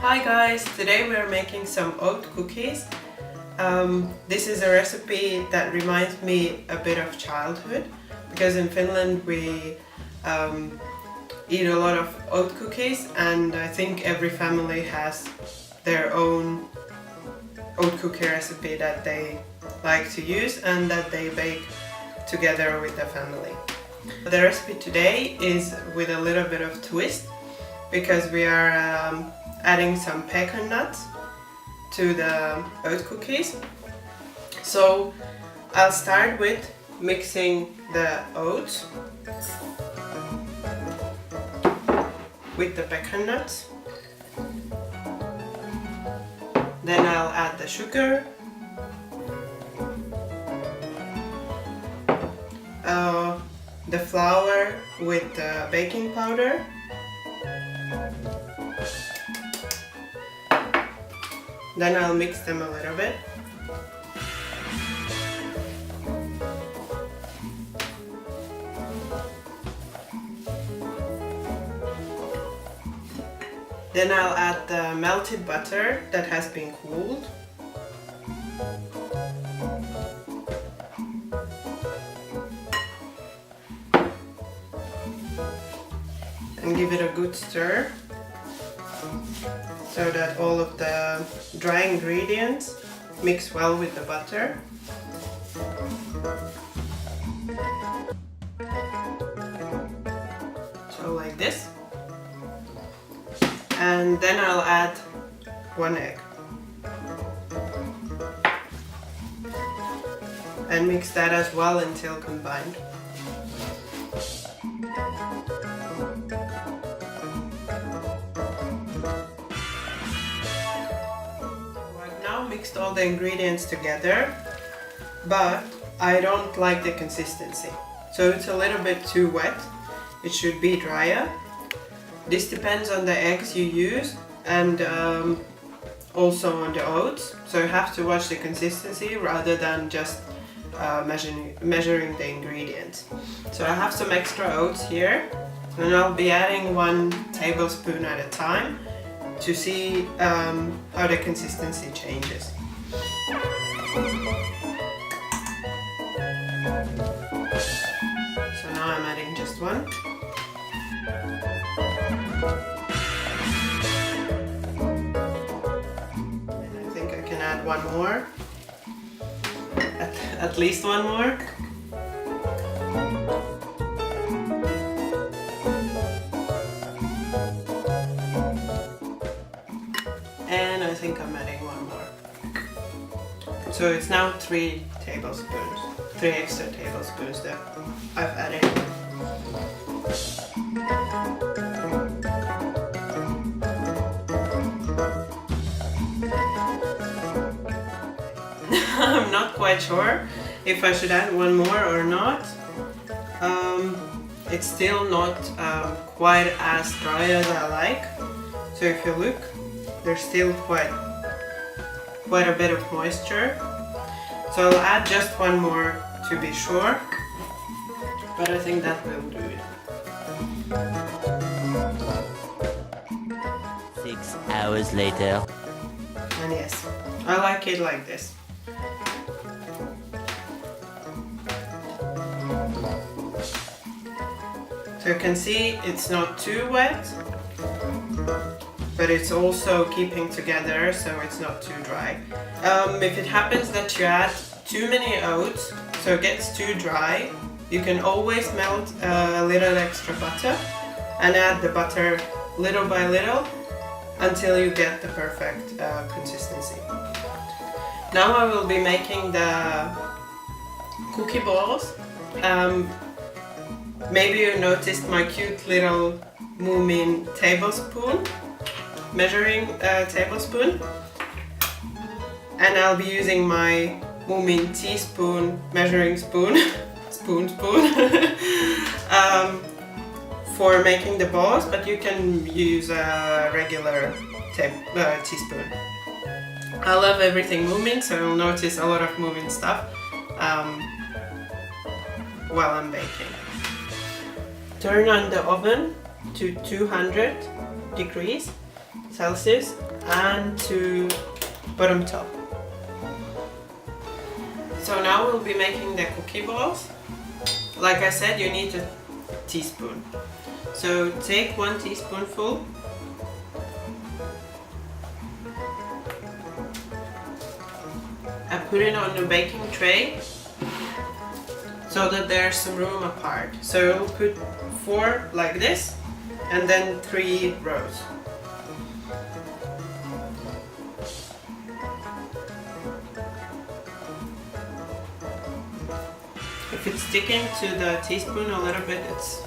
Hi guys, today we're making some oat cookies. This is a recipe that reminds me a bit of childhood because in Finland we eat a lot of oat cookies, and I think every family has their own oat cookie recipe that they like to use and that they bake together with the family. The recipe today is with a little bit of twist because we are adding some pecan nuts to the oat cookies. So I'll start with mixing the oats with the pecan nuts. Then I'll add the sugar, the flour with the baking powder, then I'll mix them a little bit. Then I'll add the melted butter that has been cooled. And give it a good stir so that all of the dry ingredients mix well with the butter. So like this. And then I'll add 1 egg. And mix that as well until combined. I've now mixed all the ingredients together, but I don't like the consistency. So it's a little bit too wet. It should be drier. This depends on the eggs you use and also on the oats. So you have to watch the consistency rather than just measuring the ingredients. So I have some extra oats here, and I'll be adding 1 tablespoon at a time to see how the consistency changes. So now I'm adding just 1. And I think I can add 1 more. At least 1 more. And I think I'm adding 1 more. So it's now 3 tablespoons. 3 extra tablespoons that I've added. I'm not quite sure if I should add 1 more or not. It's still not quite as dry as I like. So if you look, there's still quite a bit of moisture. So I'll add just 1 more to be sure, but I think that will do it. 6 hours later. And yes, I like it like this. So you can see it's not too wet, but it's also keeping together, so it's not too dry. If it happens that you add too many oats, so it gets too dry, you can always melt a little extra butter and add the butter little by little until you get the perfect consistency. Now I will be making the cookie balls. Maybe you noticed my cute little Moomin tablespoon, measuring tablespoon, and I'll be using my Moomin teaspoon measuring spoon, spoon, for making the balls, but you can use a regular teaspoon. I love everything Moomin, so you'll notice a lot of Moomin stuff while I'm baking. Turn on the oven to 200 degrees Celsius and to bottom top. So now we'll be making the cookie balls. Like I said, you need a teaspoon. So take 1 teaspoonful. And put it on the baking tray so that there's some room apart. So you'll put 4 like this and then 3 rows. If it's sticking to the teaspoon a little bit, it's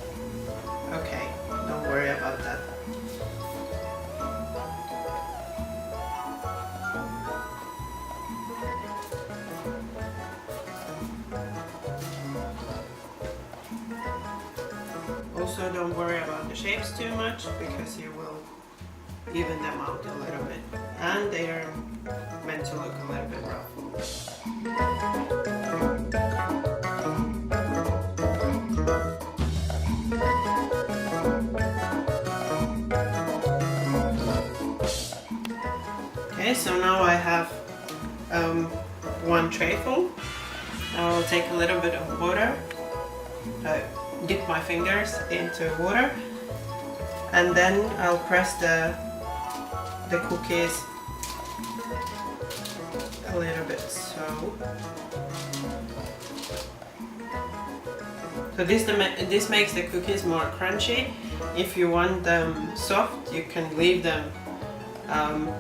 okay. Don't worry about that. Also, don't worry about the shapes too much because you will even them out a little bit. And they are meant to look a little bit rough. Okay, so now I have 1 tray full. I will take a little bit of water, dip my fingers into water, and then I'll press the cookies a little bit so. So this makes the cookies more crunchy. If you want them soft, you can leave them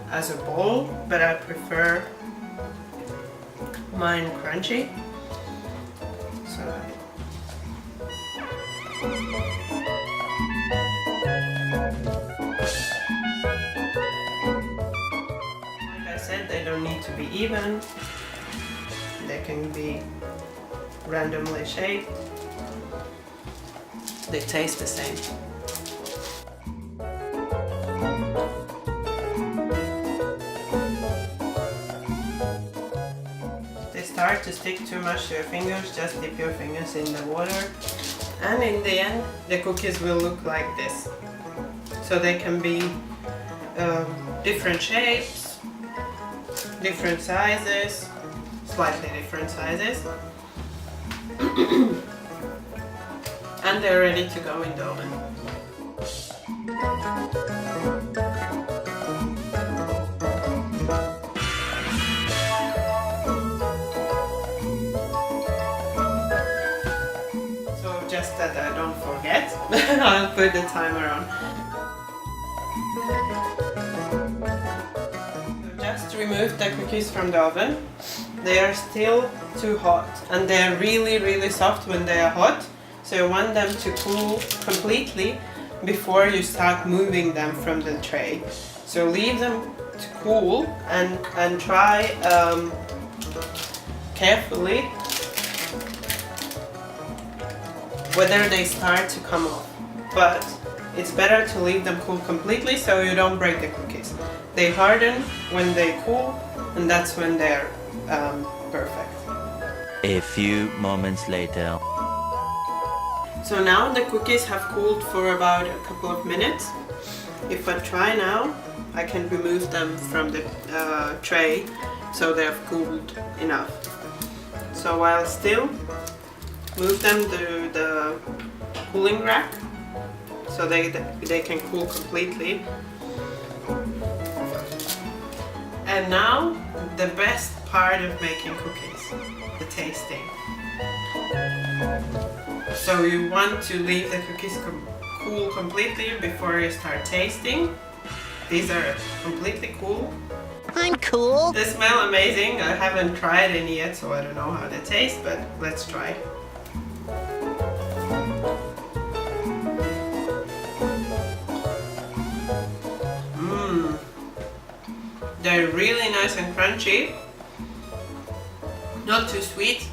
as a ball, but I prefer mine crunchy. So like I said, they don't need to be even. They can be randomly shaped. They taste the same. They start to stick too much to your fingers, just dip your fingers in the water. And in the end, the cookies will look like this. So they can be different shapes, different sizes, slightly different sizes. And they're ready to go in the oven. So just that I don't forget, I'll put the timer on. So just remove the cookies from the oven. They are still too hot and they're really soft when they are hot. So you want them to cool completely before you start moving them from the tray. So leave them to cool and try carefully whether they start to come off. But it's better to leave them cool completely so you don't break the cookies. They harden when they cool, and that's when they're perfect. A few moments later. So now the cookies have cooled for about a couple of minutes. If I try now, I can remove them from the tray so they have cooled enough. So I'll still move them to the cooling rack so they can cool completely. And now the best part of making cookies, the tasting. So you want to leave the cookies cool completely before you start tasting. These are completely cool. I'm cool. They smell amazing. I haven't tried any yet, so I don't know how they taste, but let's try. They're really nice and crunchy. Not too sweet.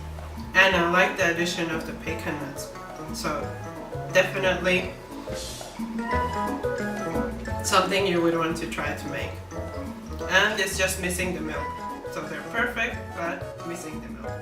And I like the addition of the pecan nuts. So definitely something you would want to try to make. And it's just missing the milk. So they're perfect, but missing the milk.